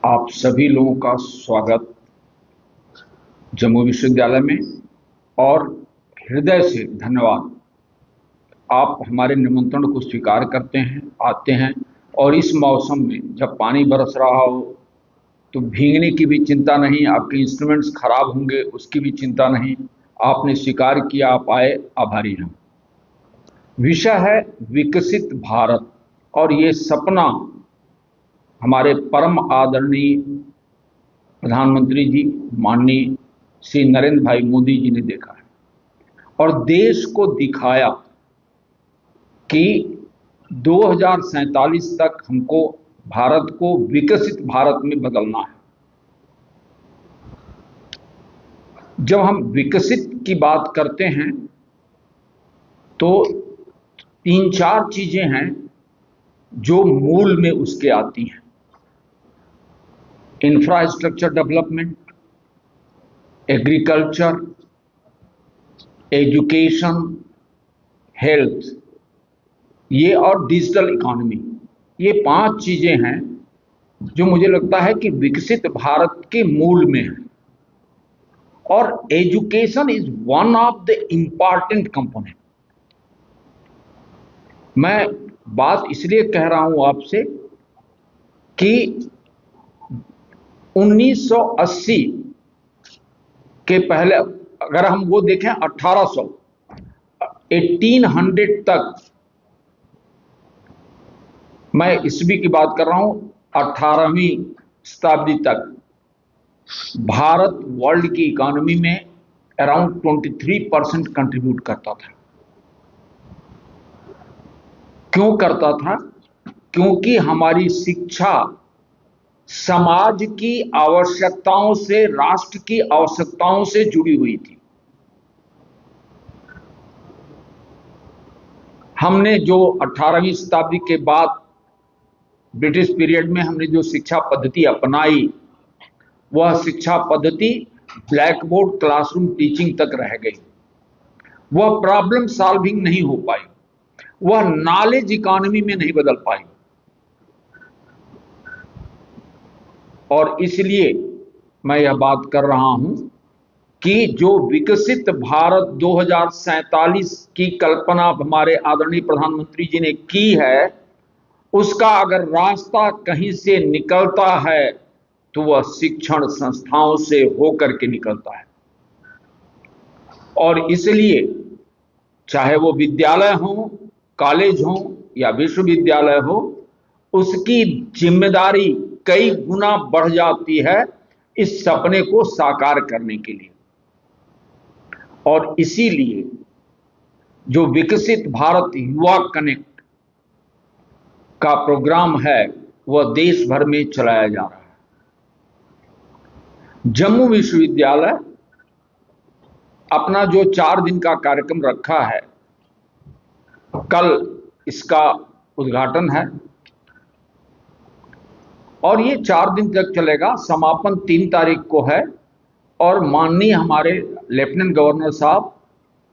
आप सभी लोगों का स्वागत जम्मू विश्वविद्यालय में और हृदय से धन्यवाद। आप हमारे निमंत्रण को स्वीकार करते हैं, आते हैं और इस मौसम में जब पानी बरस रहा हो तो भीगने की भी चिंता नहीं, आपके इंस्ट्रूमेंट्स खराब होंगे उसकी भी चिंता नहीं। आपने स्वीकार किया, आप आए, आभारी हैं। विषय है विकसित भारत और ये सपना हमारे परम आदरणीय प्रधानमंत्री जी माननीय श्री नरेंद्र भाई मोदी जी ने देखा है और देश को दिखाया कि 2047 तक हमको भारत को विकसित भारत में बदलना है। जब हम विकसित की बात करते हैं तो 3-4 चीजें हैं जो मूल में उसके आती हैं। Infrastructure development, agriculture, education, health, ये और डिजिटल इकोनॉमी, ये 5 चीजें हैं जो मुझे लगता है कि विकसित भारत के मूल में है। और education is one of the important component. मैं बात इसलिए कह रहा हूं आपसे कि 1980 के पहले अगर हम वो देखें 1800 तक, मैं ईस्वी की बात कर रहा हूं, 18वीं शताब्दी तक भारत वर्ल्ड की इकोनॉमी में अराउंड 23% कंट्रीब्यूट करता था। क्यों करता था? क्योंकि हमारी शिक्षा समाज की आवश्यकताओं से, राष्ट्र की आवश्यकताओं से जुड़ी हुई थी। हमने जो 18वीं शताब्दी के बाद ब्रिटिश पीरियड में हमने जो शिक्षा पद्धति अपनाई, वह शिक्षा पद्धति ब्लैक बोर्ड क्लासरूम टीचिंग तक रह गई। वह प्रॉब्लम सॉल्विंग नहीं हो पाई, वह नॉलेज इकोनॉमी में नहीं बदल पाई। और इसलिए मैं यह बात कर रहा हूं कि जो विकसित भारत 2047 की कल्पना हमारे आदरणीय प्रधानमंत्री जी ने की है, उसका अगर रास्ता कहीं से निकलता है तो वह शिक्षण संस्थाओं से होकर के निकलता है। और इसलिए चाहे वो विद्यालय हो, कॉलेज हो या विश्वविद्यालय हो, उसकी जिम्मेदारी कई गुना बढ़ जाती है इस सपने को साकार करने के लिए। और इसीलिए जो विकसित भारत युवा कनेक्ट का प्रोग्राम है वह देश भर में चलाया जा रहा है। जम्मू विश्वविद्यालय अपना जो 4 दिन का कार्यक्रम रखा है, कल इसका उद्घाटन है और ये 4 दिन तक चलेगा। समापन 3 तारीख को है और माननीय हमारे लेफ्टिनेंट गवर्नर साहब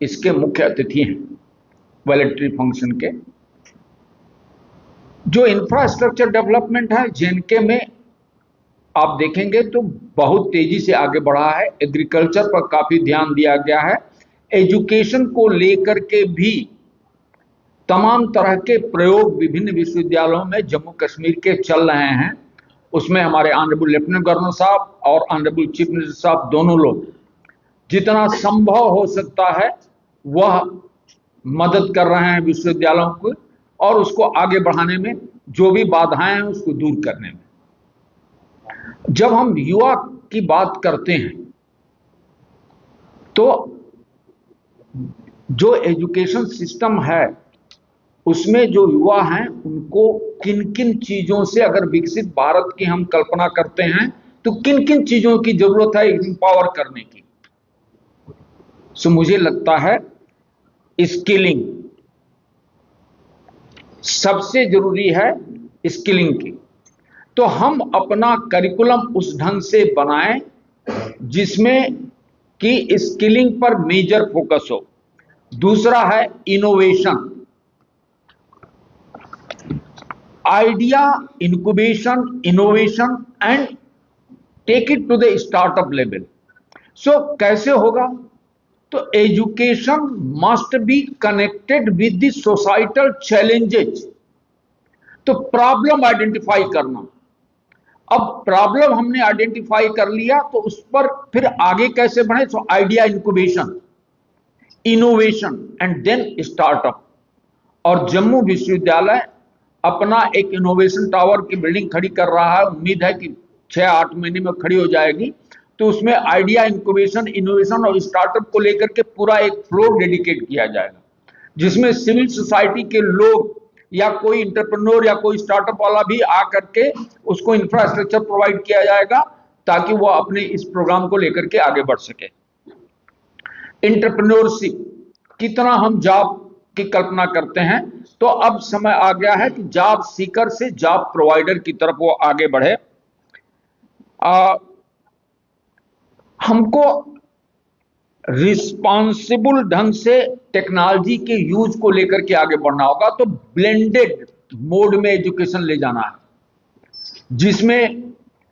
इसके मुख्य अतिथि हैं वैलेटरी फंक्शन के। जो इंफ्रास्ट्रक्चर डेवलपमेंट है जेएनके में, आप देखेंगे तो बहुत तेजी से आगे बढ़ा है। एग्रीकल्चर पर काफी ध्यान दिया गया है। एजुकेशन को लेकर के भी तमाम तरह के प्रयोग विभिन्न विश्वविद्यालयों में जम्मू कश्मीर के चल रहे हैं। उसमें हमारे ऑनरेबल लेफ्टिनेंट गवर्नर साहब और ऑनरेबल चीफ मिनिस्टर साहब दोनों लोग जितना संभव हो सकता है वह मदद कर रहे हैं विश्वविद्यालयों को और उसको आगे बढ़ाने में, जो भी बाधाएं हैं उसको दूर करने में। जब हम युवा की बात करते हैं तो जो एजुकेशन सिस्टम है उसमें जो युवा हैं उनको किन किन चीजों से, अगर विकसित भारत की हम कल्पना करते हैं तो किन किन चीजों की जरूरत है एम्पावर करने की। सो मुझे लगता है स्किलिंग सबसे जरूरी है, स्किलिंग की। तो हम अपना करिकुलम उस ढंग से बनाएं जिसमें कि स्किलिंग पर मेजर फोकस हो। दूसरा है innovation, idea incubation, innovation and take it to the startup level. So कैसे होगा? तो education must be connected with the societal challenges. तो प्रॉब्लम आइडेंटिफाई करना, अब प्रॉब्लम हमने आइडेंटिफाई कर लिया तो उस पर फिर आगे कैसे बढ़े? So idea incubation, innovation and then startup. और जम्मू विश्वविद्यालय अपना एक इनोवेशन टावर की बिल्डिंग खड़ी कर रहा है, उम्मीद है कि 6-8 महीने में खड़ी हो जाएगी। तो उसमें आइडिया इंक्यूबेशन, इनोवेशन और स्टार्टअप को लेकर के पूरा एक फ्लोर डेडिकेट किया जाएगा, जिसमें सिविल सोसाइटी के लोग या कोई इंटरप्रेन्योर या कोई स्टार्टअप वाला भी आ करके उसको इंफ्रास्ट्रक्चर प्रोवाइड किया जाएगा ताकि वो अपने इस प्रोग्राम को लेकर के आगे बढ़ सके। इंटरप्रेन्योरशिप, कितना हम जॉब की कल्पना करते हैं, तो अब समय आ गया है कि जॉब सीकर से जॉब प्रोवाइडर की तरफ वो आगे बढ़े। हमको रिस्पॉन्सिबल ढंग से टेक्नोलॉजी के यूज को लेकर के आगे बढ़ना होगा। तो ब्लेंडेड मोड में एजुकेशन ले जाना है, जिसमें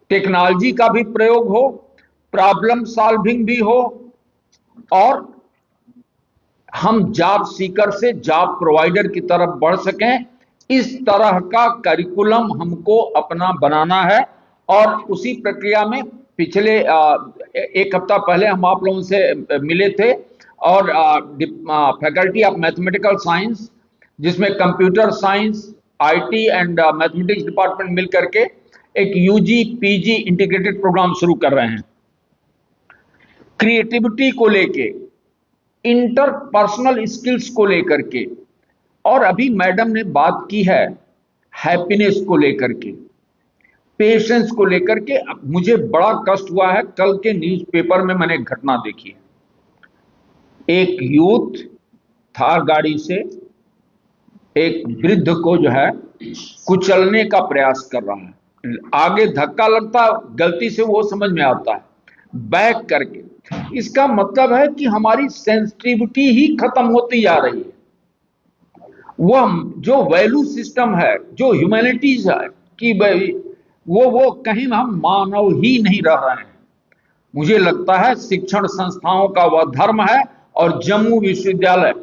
टेक्नोलॉजी का भी प्रयोग हो, प्रॉब्लम सॉल्विंग भी हो, और हम जॉब सीकर से जॉब प्रोवाइडर की तरफ बढ़ सकें। इस तरह का करिकुलम हमको अपना बनाना है। और उसी प्रक्रिया में पिछले एक हफ्ता पहले हम आप लोगों से मिले थे, और फैकल्टी ऑफ मैथमेटिकल साइंस, जिसमें computer science, IT and mathematics department मिलकर के एक यूजी पीजी इंटीग्रेटेड प्रोग्राम शुरू कर रहे हैं क्रिएटिविटी को लेके, इंटरपर्सनल स्किल्स को लेकर के। और अभी मैडम ने बात की है हैप्पीनेस को लेकर के, पेशेंस को लेकर के। मुझे बड़ा कष्ट हुआ है, कल के न्यूज़पेपर में मैंने एक घटना देखी है। एक यूथ थार गाड़ी से एक वृद्ध को जो है कुचलने का प्रयास कर रहा है। आगे धक्का लगता, गलती से वो समझ में आता है, बैक करके। इसका मतलब है कि हमारी सेंसिटिविटी ही खत्म होती जा रही है। वह जो वैल्यू सिस्टम है, जो ह्यूमैनिटीज है, कि वो कहीं हम मानव ही नहीं रह रहे हैं। मुझे लगता है शिक्षण संस्थाओं का वह धर्म है। और जम्मू विश्वविद्यालय,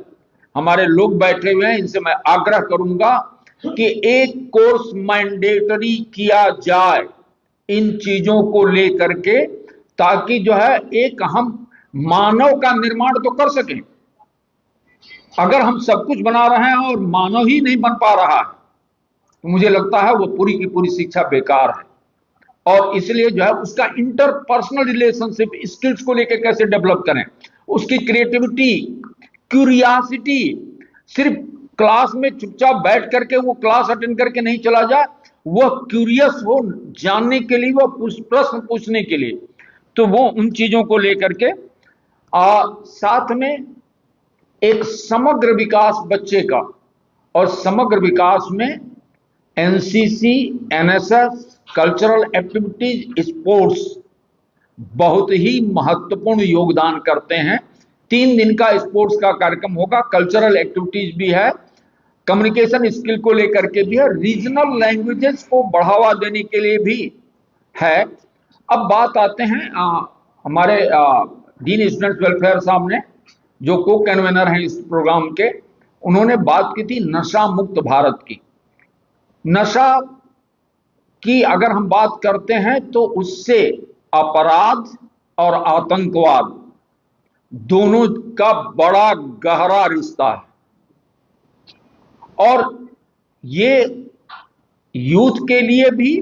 हमारे लोग बैठे हुए हैं, इनसे मैं आग्रह करूंगा कि एक कोर्स मैंडेटरी किया जाए इन चीजों को लेकर के, ताकि जो है एक हम मानव का निर्माण तो कर सकें। अगर हम सब कुछ बना रहे हैं और मानव ही नहीं बन पा रहा है, तो मुझे लगता है वो पूरी की पूरी शिक्षा बेकार है। और इसलिए जो है उसका इंटरपर्सनल रिलेशनशिप स्किल्स को लेकर कैसे डेवलप करें, उसकी क्रिएटिविटी, क्यूरियासिटी, सिर्फ क्लास में चुपचाप बैठ करके वो क्लास अटेंड करके नहीं चला जाए, वह क्यूरियस हो जानने के लिए, वह प्रश्न पूछने के लिए। तो वो उन चीजों को लेकर के साथ में एक समग्र विकास बच्चे का, और समग्र विकास में NCC, NSS, cultural activities, sports बहुत ही महत्वपूर्ण योगदान करते हैं। 3 दिन का स्पोर्ट्स का कार्यक्रम होगा, कल्चरल एक्टिविटीज भी है, कम्युनिकेशन स्किल को लेकर के भी है, रीजनल लैंग्वेजेस को बढ़ावा देने के लिए भी है। अब बात आते हैं हमारे डीन स्टूडेंट वेलफेयर साहब ने, जो को कन्वेनर हैं इस प्रोग्राम के, उन्होंने बात की थी नशा मुक्त भारत की। नशा की अगर हम बात करते हैं तो उससे अपराध और आतंकवाद दोनों का बड़ा गहरा रिश्ता है। और ये यूथ के लिए भी,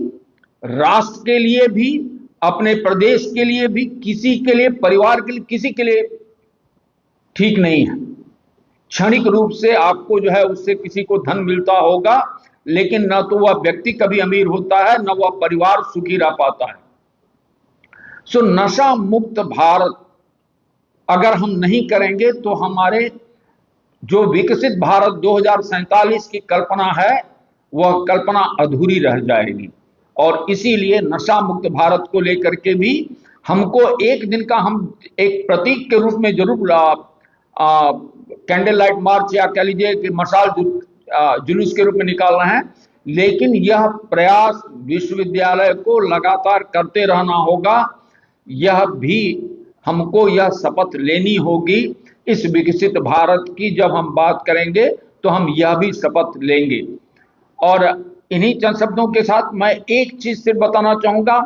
राष्ट्र के लिए भी, अपने प्रदेश के लिए भी, किसी के लिए, परिवार के लिए, किसी के लिए ठीक नहीं है। क्षणिक रूप से आपको जो है उससे किसी को धन मिलता होगा, लेकिन न तो वह व्यक्ति कभी अमीर होता है, न वह परिवार सुखी रह पाता है। सो नशा मुक्त भारत अगर हम नहीं करेंगे तो हमारे जो विकसित भारत 2047 की कल्पना है, वह कल्पना अधूरी रह जाएगी। और इसीलिए नशा मुक्त भारत को लेकर के भी हमको एक दिन का हम एक प्रतीक के रूप में जरूर कैंडल लाइट मार्च या कह लीजिए कि मशाल जुलूस के रूप में निकाल रहे हैं, लेकिन यह प्रयास विश्वविद्यालय को लगातार करते रहना होगा। यह भी हमको यह शपथ लेनी होगी। इस विकसित भारत की जब हम बात करेंगे तो हम यह भी शपथ लेंगे। और इन्हीं चंद शब्दों के साथ मैं एक चीज सिर्फ बताना चाहूंगा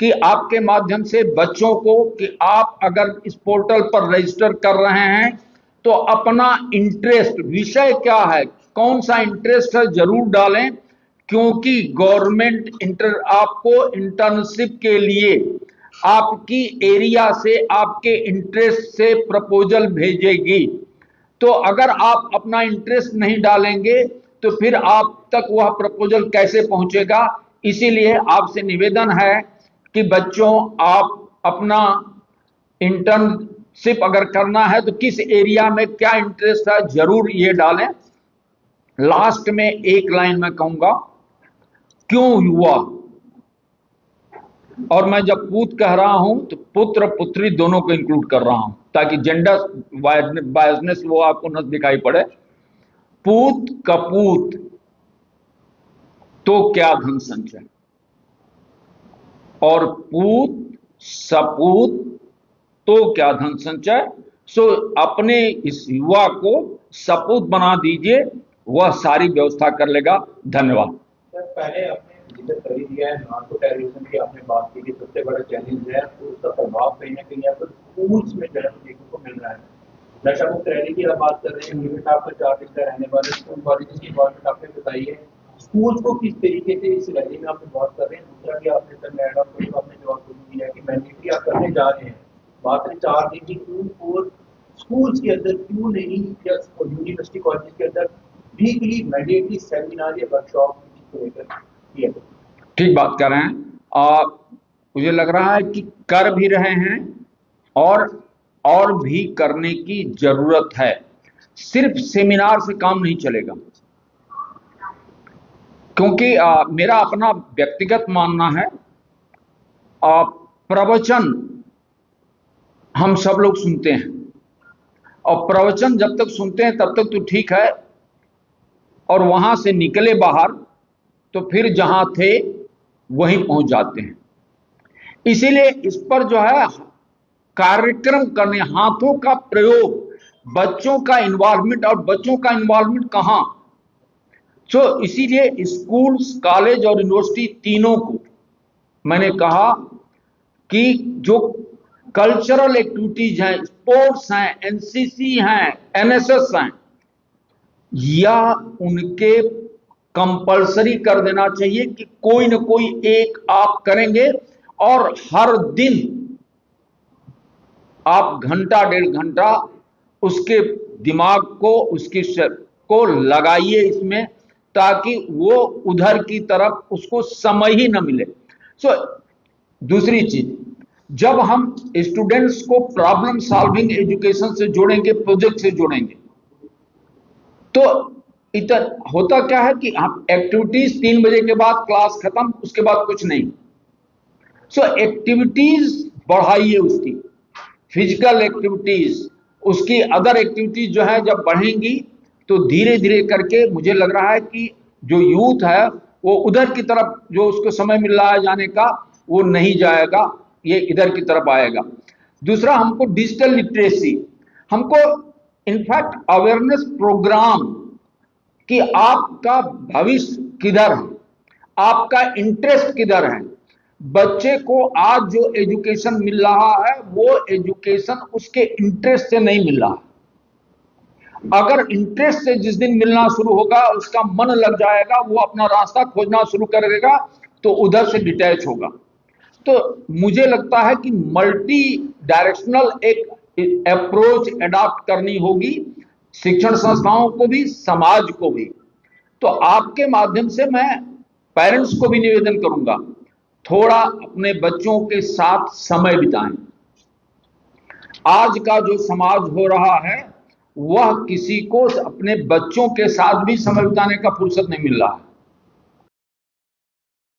कि आपके माध्यम से बच्चों को कि आप अगर इस पोर्टल पर रजिस्टर कर रहे हैं तो अपना इंटरेस्ट, विषय क्या है, कौन सा इंटरेस्ट है, जरूर डालें, क्योंकि गवर्नमेंट आपको इंटर्नशिप के लिए आपकी एरिया से, आपके इंटरेस्ट से प्रपोजल भेजेगी। तो अगर आप अपना इंटरेस्ट नहीं डालेंगे तो फिर आप तक वह प्रपोजल कैसे पहुंचेगा। इसीलिए आपसे निवेदन है कि बच्चों, आप अपना इंटर्नशिप अगर करना है तो किस एरिया में क्या इंटरेस्ट है जरूर ये डालें। लास्ट में एक लाइन में कहूंगा, क्यों युवा, और मैं जब पूत कह रहा हूं तो पुत्र पुत्री दोनों को इंक्लूड कर रहा हूं ताकि जेंडर बायसनेस वो आपको न दिखाई पड़े। पूत कपूत तो क्या धन संचय, और पूत सपूत तो क्या धन संचय। सो अपने इस युवा को सपूत बना दीजिए, वह सारी व्यवस्था कर लेगा। धन्यवाद। पहले आपने जिक्र कर ही दिया है, नार्को टेररिज्म की आपने बात की कि सबसे बड़ा चैलेंज है, तो उसका प्रभाव कहीं ना कहीं आपको स्कूल्स में जन्म देखने को मिल रहा है। नशा मुक्त रैली की आप बात कर रहे हैं, लिमिट आपका 4 दिन का रहने वाले स्कूल कॉलेज की गवर्नमेंट आपने बताइए, स्कूल्स को किस तरीके से इस रैली में आपने बात कर रहे हैं। दूसरा भी आपने सर मैडम को आपने जवाब दिया कि मैंडेटरी आप करने जा रहे हैं, बात है 4 दिन की, क्यों और स्कूल्स के अंदर क्यों नहीं, या यूनिवर्सिटी कॉलेज के अंदर वीकली मैंडेटरी सेमिनार या वर्कशॉप को लेकर किया। ठीक बात कर रहे हैं। मुझे लग रहा है कि कर भी रहे हैं और भी करने की जरूरत है। सिर्फ सेमिनार से काम नहीं चलेगा, क्योंकि मेरा अपना व्यक्तिगत मानना है, प्रवचन हम सब लोग सुनते हैं, और प्रवचन जब तक सुनते हैं तब तक तो ठीक है, और वहां से निकले बाहर तो फिर जहां थे वहीं पहुंच जाते हैं। इसीलिए इस पर जो है कार्यक्रम करने, हाथों का प्रयोग, बच्चों का इन्वॉल्वमेंट, और बच्चों का इन्वॉल्वमेंट कहां। इसीलिए स्कूल, कॉलेज और यूनिवर्सिटी तीनों को मैंने कहा कि जो कल्चरल एक्टिविटीज हैं, स्पोर्ट्स हैं, एनसीसी हैं, एनएसएस हैं, या उनके कंपलसरी कर देना चाहिए कि कोई न कोई एक आप करेंगे, और हर दिन आप घंटा 1.5 घंटा उसके दिमाग को, उसकी को लगाइए इसमें, ताकि वो उधर की तरफ उसको समय ही न मिले। दूसरी चीज, जब हम स्टूडेंट्स को प्रॉब्लम सॉल्विंग एजुकेशन से जोड़ेंगे, प्रोजेक्ट से जोड़ेंगे, तो इधर होता क्या है कि आप एक्टिविटीज 3 बजे के बाद क्लास खत्म, उसके बाद कुछ नहीं। एक्टिविटीज बढ़ाइए, उसकी फिजिकल एक्टिविटीज, उसकी अदर एक्टिविटीज जो है जब बढ़ेंगी तो धीरे धीरे करके मुझे लग रहा है कि जो यूथ है वो उधर की तरफ, जो उसको समय मिल रहा है जाने का, वो नहीं जाएगा, ये इधर की तरफ आएगा। दूसरा, हमको डिजिटल लिटरेसी, हमको इनफैक्ट अवेयरनेस प्रोग्राम कि आपका भविष्य किधर है, आपका इंटरेस्ट किधर है। बच्चे को आज जो एजुकेशन मिल रहा है वो एजुकेशन उसके इंटरेस्ट से नहीं मिल रहा। अगर इंटरेस्ट से जिस दिन मिलना शुरू होगा, उसका मन लग जाएगा, वो अपना रास्ता खोजना शुरू करेगा, तो उधर से डिटैच होगा। तो मुझे लगता है कि मल्टी डायरेक्शनल एक अप्रोच अडॉप्ट करनी होगी, शिक्षण संस्थाओं को भी, समाज को भी। तो आपके माध्यम से मैं पेरेंट्स को भी निवेदन करूंगा, थोड़ा अपने बच्चों के साथ समय बिताएं। आज का जो समाज हो रहा है, वह किसी को अपने बच्चों के साथ भी समय बिताने का फुर्सत नहीं मिल रहा है।